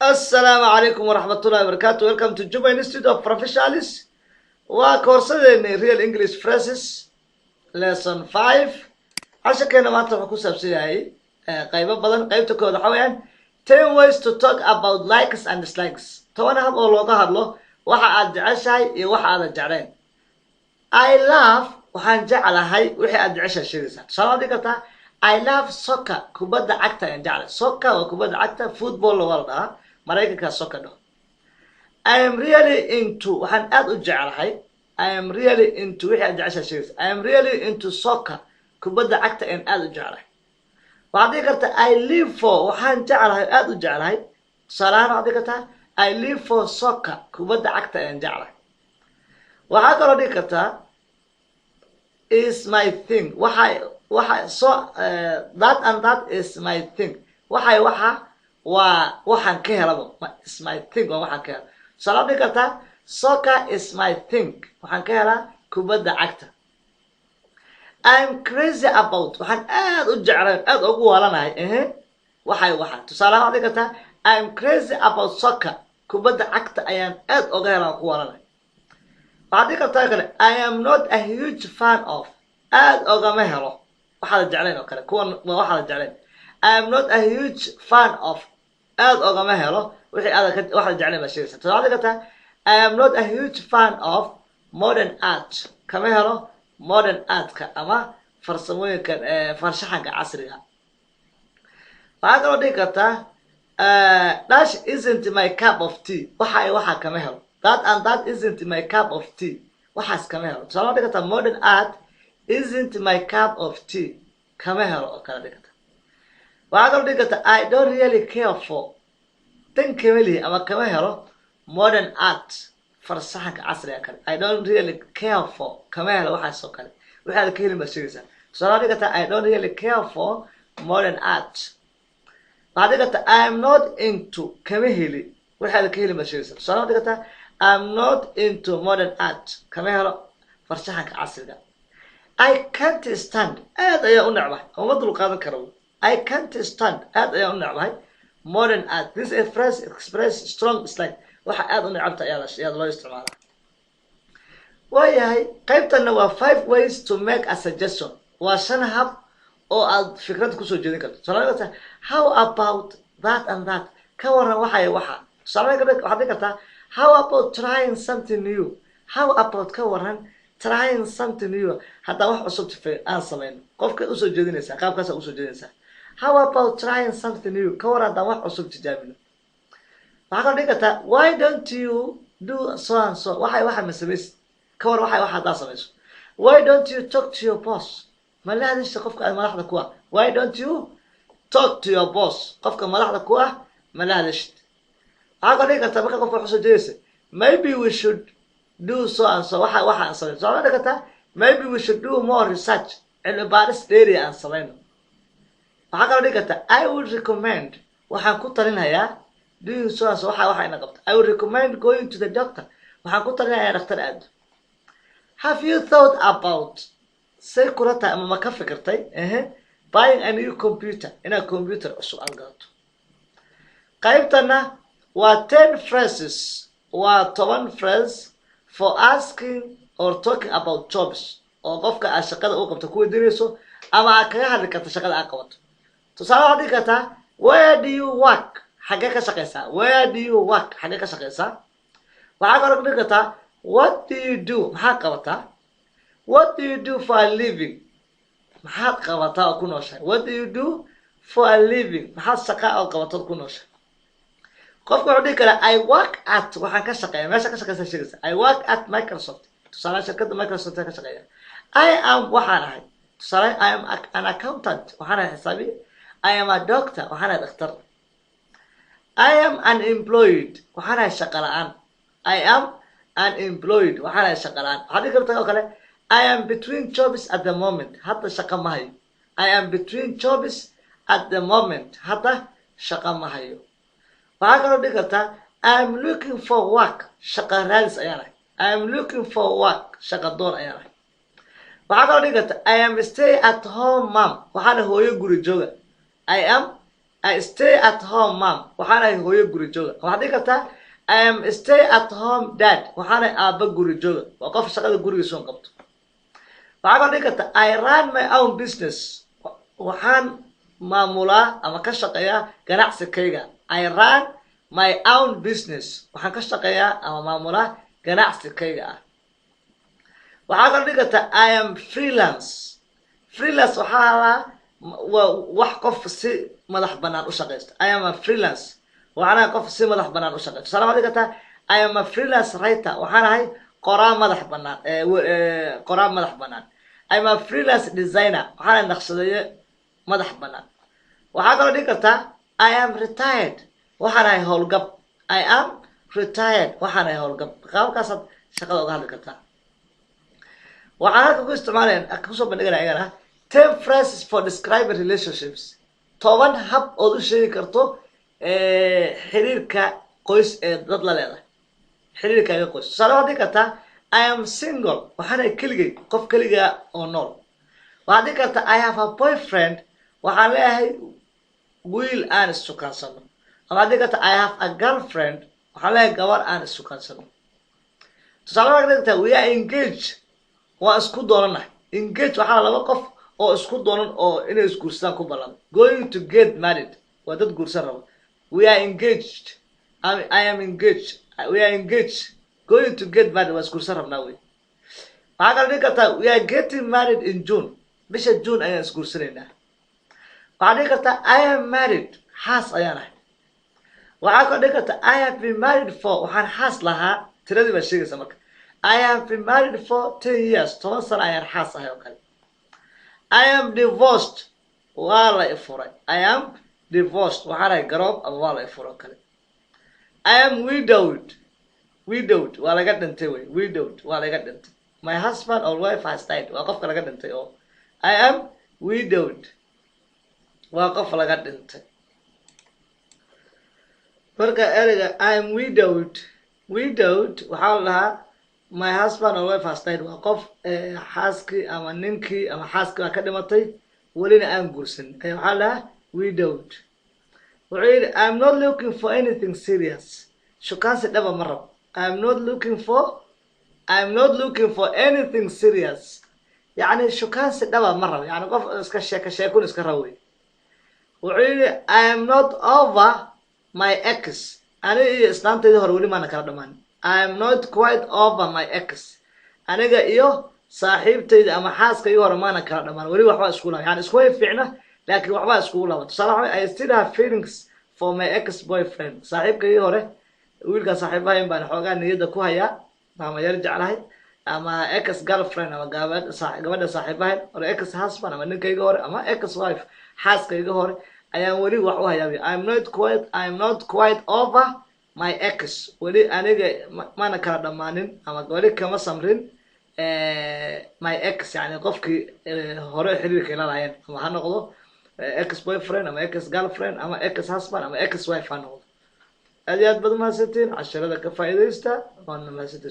السلام عليكم ورحمة الله وبركاته. Welcome to Juba Institute of Professionals. وكورسنا Real English Phrases Lesson 5. عشان كنا ما نتركوا سبسيدي قيمة بدن قيمة كود حوالي 10 ways to talk about likes and dislikes. طبعا هم أول ظهر له واحد عشاي واحد جعلين. I love وحن جعل هاي واحد عشا شيء صار دي كتا I love soccer كوبد عكتا يعني جعل soccer وكوبد عكتا football ورده مريكا soccer ده. I am really into وحن أد جعل هاي I am really into واحد عشا شيء I am really into soccer كوبد عكتا يعني أد جعل هاي. بعدين كتا I live for وحن جعل هاي أد جعل هاي صار بعدين كتا I live for soccer كوبد عكتا يعني جعل هاي. وهذا دي كتا is my thing وحي so that and that is my thing وحن كهربا is my thing وحن كهربا صلاة دي كتا soccer is my thing وحن كهربا كوبدا عكتا I'm crazy about وحن أجعل أقوالنا وحي تصالح دي كتا I'm crazy about soccer كوبدا عكتا أيام أقوالنا أقوالنا بعد كده I am not a huge fan of أوغا هلو واحد جعلين وكذا كون واحد جعلين I am not a huge fan of أوغا هلو واحد جعلين ماشي بعد كده I am not a huge fan of modern art كما هلو modern art كأما فرسموين فرشحن كعصرها بعد كده that isn't my cup of tea واحد كما هلو That and that isn't my cup of tea. وحاس كمهر. صار ده كده modern art isn't my cup of tea. كمهر أو كذا ده كده. وهذا ده كده I don't really care for. تنكملي أما كمهر modern art فرصحك عصري كده. I don't really care for. كمهر وحاس أو كده. وهذا كلمة سيريسة. صار ده كده I don't really care for modern art. بعد كده I am not into كمهلي. وهذا كلمة سيريسة. صار ده كده I'm not into modern art كما فرشحك عصري I can't stand هذا يا نعمة أو مدلوق هذا الكلام I can't stand هذا يا نعمة modern art this is a phrase express strong dislike هذا نعمة يا الله يستعملها وهي قيمتنا و 5 ways to make a suggestion وشنهب أو فكرة كسو جديدة صراحة how about that and that كورنا وحا صراحة واحد كده How about trying something new? How about كورن trying something new? حتى واحد أصبت في أنصمين. قف كأسو جدينسا. قف كأسو أسو جدينسا. How about trying something new? كورن هذا واحد أصبت جامله. فهذا نيجا Why don't you do so and so? واحد مسميس. كورن واحد أصميس. Why don't you talk to your boss? ما لا هذا الشيء قف ما لحظة كوا. Why don't you talk to your boss? قف ما لحظة كوا ما لا هذا الشيء. Maybe we should do so and so maybe we should do more research in about this area and so on I would recommend doing so and so I would recommend going to the doctor have you thought about buying a new computer in a computer قيمتنا و 10 phrases و 10 phrases for asking or talking about jobs oo qofka aad shaqada u qabto ku dirayso ama kaga hadli karto shaqada aad qabato tusaale hadii kata where do you work xagee ka shaqeysaa where do you work xagee ka shaqeysaa waxa kale oo dhigata what do you do maxaa qabataa what do you do for a living maxaa qabataa ku nooshahay what do you do for a living maxaa shaqa oo qabato ku nooshahay قف قاعد كده I work at وحن كشقة ما شقة شيء I work at Microsoft تصالح شركة Microsoft كشقة I am وحنا هاي تصالح I am an accountant وحنا حسابي I am a doctor وحنا دكتور I am unemployed وحنا شغالان I am unemployed وحنا شغالان هذا كده كده I am between jobs at the moment حتى شقة ما هي I am between jobs at the moment حتى شقة ما هي فهذا دكتا I'm looking for work شقة رئيس أيانا I'm looking for work شقة دور أيانا فهذا دكتا I am stay at home mom وهذا هو يقول جوجا I am I stay at home mom waxaan ahay hooyo guri jooga waxaad dhihi kartaa I am stay at home dad waxaan ahay aabba guri jooga waa qof shaqada gurigiisa un qabto waxaa kaloo dhihi kartaa I run my own business waxaan maamulaa ama ka shaqeeyaa ganacsikayga I run my own business waxaan ka shaqeeyaa ama maamulaa ganacsikayga ah waxaa kaloo dhihi kartaa I am freelance waxaa la wax qof si madax banaan u shaqeysta I am a freelance waxaan qof si madax banaan u shaqeysta salaam alaykum ta I am a freelance writer waxaan ahay qoraa madax banaan I am a freelance designer waxaan naqshadeeye madax banaan waxaa kaloo dhihi kartaa I am retired waxaan ahay howlgab I am retired waxaan ahay howlgab qaabkaasaad shaqada uga hadli kartaa waxaan halka ku isticmaalayaan kusoo bandhigana ayagana 10 phrases for describing relationships 10 hab ood u sheegi karto xiriirka qoys ee dad la leedahay xiriirkaaga qoys tusaale waxaad dhihi kartaa I am single waxaan ahay keligay qof keliga oo nool waxaad dhihi kartaa I have a boyfriend waxaan leeyahay wiil aan isukaansano waxaad dhihi kartaa I have a girlfriend waxaan leeyahay gabar aan isukaansano tusaale waxaad dhihi kartaa we are engaged waa isku doonanahay engage waxaa laba qof oo isku doonan oo inay isguursadaan ku ballan going to get married waa dad guursan rabo we are engaged I am engaged we are engaged going to get married waa isguursan rabnaa wey waxaa kala dhihi kartaa we are getting married in June bisha June ayaan isguursanaynaa waxaa dhihi kartaa I am married xaas ayaan ahay waxaa kala dhihi kartaa I have been married for waxaan xaas lahaa tiradii baa sheegaysa marka I have been married for 10 years 10 sano ayaan xaas ahay oo kale I am divorced waa la ifuray I am divorced waxaan ahay garoob ama waa la ifuray oo kale I am widowed waa laga dhintay wey widowed waa laga dhintay my husband or wife has died waa qofka laga dhintay oo I am widowed waa qof laga dhintay marka ereyga I am widowed waxaa la dhahaa my husband or wife has died waa qof xaaskii ama ninkii ama xaaskii baa ka dhimatay welina aan guursan waxaa la dhahaa widowed wuxuu yidhi I'm not looking for anything serious shukaansi dhaba ma rabo I'm not looking for anything serious يعني shukaansi dhaba ma rabo yani qof iska sheekun iska rabo wey wuxuu yidhi I am not over my ex aniga iyo islaantayda hore weli maana kala dhamaan I am not quite over my ex aniga iyo saaxiibtayda ama xaaskayga hore maana kala dhamaan weli waxba isku laaba yani isku way fiicna laakiin waxba isku laaba tusaale waxa I still have feelings for my ex boyfriend saaxiibkayga hore wiilka saaxiibahayn baan xoogaa niyada ku hayaa ama yar jeclahay ama ex girlfriend ama gabadha saaxiibahayn or ex husband ama ninkayga hore ama ex wife xaaskayga hore ayaan weli wax u hayaa I am not quite over my ex weli aniga maana kala dhamaanin ama weli kama samrin my ex yani qofkii hore xiriirka ila lahayn ama ha noqdo ex boyfriend ama ex girlfriend ama ex husband ama ex wife ha noqdo aad iyo aad baad mahadsantiin casharada ka faa'iidaysta waana mahadsantiin